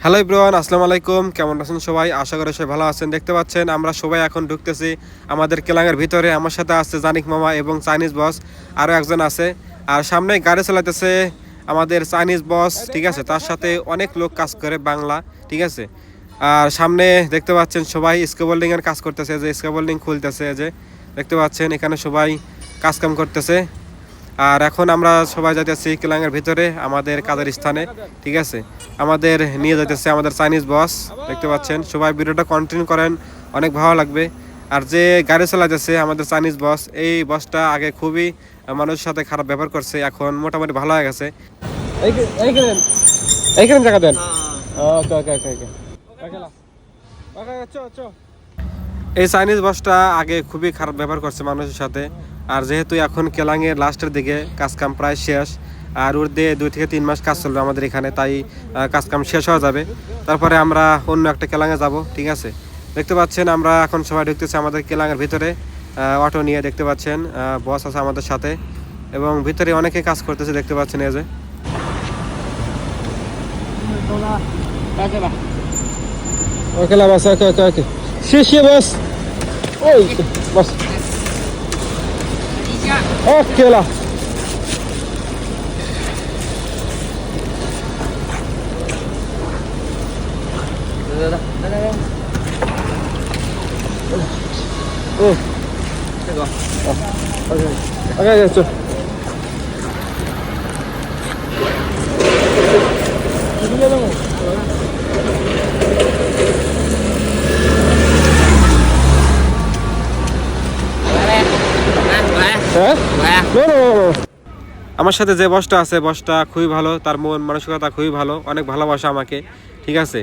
Hello everyone, আসসালামু আলাইকুম। কেমন আছেন সবাই? আশা করি সবাই ভালো আছেন। দেখতে পাচ্ছেন আমরা সবাই এখন ঢুকতেছি আমাদের কেলাঙ্গের ভিতরে। আমার সাথে আছে জানিক মামা এবং চাইনিজ বস, আরও একজন আছে। আর সামনে গাড়ি চালাতেছে আমাদের চাইনিজ বস, ঠিক আছে। তার সাথে অনেক লোক কাজ করে বাংলা, ঠিক আছে। আর সামনে দেখতে পাচ্ছেন সবাই স্কেবোল্ডিংয়ের কাজ করতেছে, যে স্কেবোল্ডিং খুলতেছে, যে দেখতে পাচ্ছেন এখানে সবাই কাজকাম করতেছে। আর এখন আমরা সবাই যাইতেছি কেলাঙ্গের ভিতরে আমাদের কাজের স্থানে, ঠিক আছে। আমাদের নিয়ে যাইতেছে আমাদের চাইনিজ বস, দেখতে পাচ্ছেন। সবাই ভিডিওটা কন্টিনিউ করেন, অনেক ভালো লাগবে। আর যে গাড়ি চালাইতেছে আমাদের চাইনিজ বস, এই বসটা আগে খুবই মানুষের সাথে খারাপ ব্যবহার করছে, এখন মোটামুটি ভালো হয়ে গেছে। এইখানে জায়গা দেন। এই চাইনিজ বসটা আগে খুবই খারাপ ব্যবহার করছে মানুষের সাথে। আর যেহেতু এখন কেলাঙের লাস্টের দিকে কাজকাম প্রায় শেষ, আর ওর দিয়ে 2 থেকে 3 মাস কাজ চলবে আমাদের এখানে, তাই কাজকাম শেষ হয়ে যাবে। তারপরে আমরা অন্য একটা কেলাঙে যাব, ঠিক আছে। দেখতে পাচ্ছেন আমরা এখন সবাই ঢুকতেছি আমাদের কেলাঙের ভিতরে অটো নিয়ে। দেখতে পাচ্ছেন বস আছে আমাদের সাথে এবং ভিতরে অনেকে কাজ করতেছে, দেখতে পাচ্ছেন। এই যে ওকে বস, ওকে ওকে ওকে, শিশে বস, ওই বস, ওকে লা। 오케이, 저. আমার সাথে যে বসটা আছে, বসটা খুবই ভালো, তার মন মানসিকতা খুবই ভালো, অনেক ভালোবাসা আমাকে, ঠিক আছে।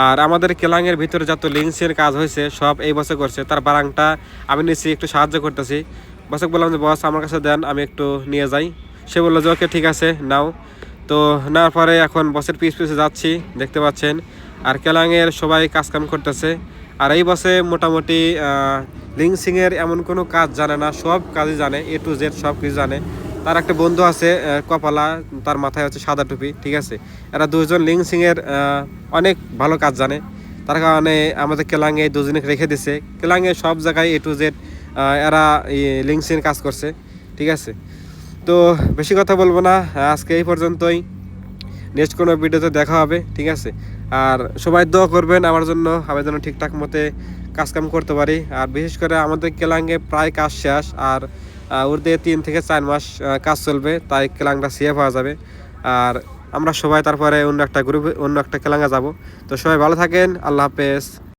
আর আমাদের কেলাঙের ভিতরে যত লিঙ্কসের কাজ হয়েছে সব এই বসে করছে। তার বারাংটা আমি নিচ্ছি, একটু সাহায্য করতেছি। বসে বললাম যে বস আমার কাছে দেন, আমি একটু নিয়ে যাই। সে বললো যে ওকে ঠিক আছে নাও। তো নেওয়ার পরে এখন বসের পিছে যাচ্ছি, দেখতে পাচ্ছেন। আর কেলাঙের সবাই কাজকাম করতেছে। আর এই বসে মোটামুটি লিঙ্কসিংয়ের এমন কোনো কাজ জানে না, সব কাজই জানে, A to Z সব কিছু জানে। তার একটা বন্ধু আছে কপালা, তার মাথায় হচ্ছে সাদা টুপি, ঠিক আছে। এরা দুজন লিঙ্কসিংয়ের অনেক ভালো কাজ জানে। তার কারণে আমাদের কেলাঙে দুজনে রেখে দিছে। কেলাঙে সব জায়গায় A to Z এরা লিঙ্কসিংয়ের কাজ করছে, ঠিক আছে। তো বেশি কথা বলবো না, আজকে এই পর্যন্তই। নেক্সট কোনো ভিডিওতে দেখা হবে, ঠিক আছে। আর সবাই দোয়া করবেন আমার জন্য, আমি যেন ঠিকঠাক মতে কাজকাম করতে পারি। আর বিশেষ করে আমাদের কেলাঙ্গে প্রায় কাজ শেষ, আর ওর দিয়ে 3 থেকে 4 মাস কাজ চলবে, তাই কেলাংটা সেভ হওয়া যাবে। আর আমরা সবাই তারপরে অন্য একটা গ্রুপে, অন্য একটা কেলাঙ্গা যাব। তো সবাই ভালো থাকেন, আল্লাহ হাফেজ।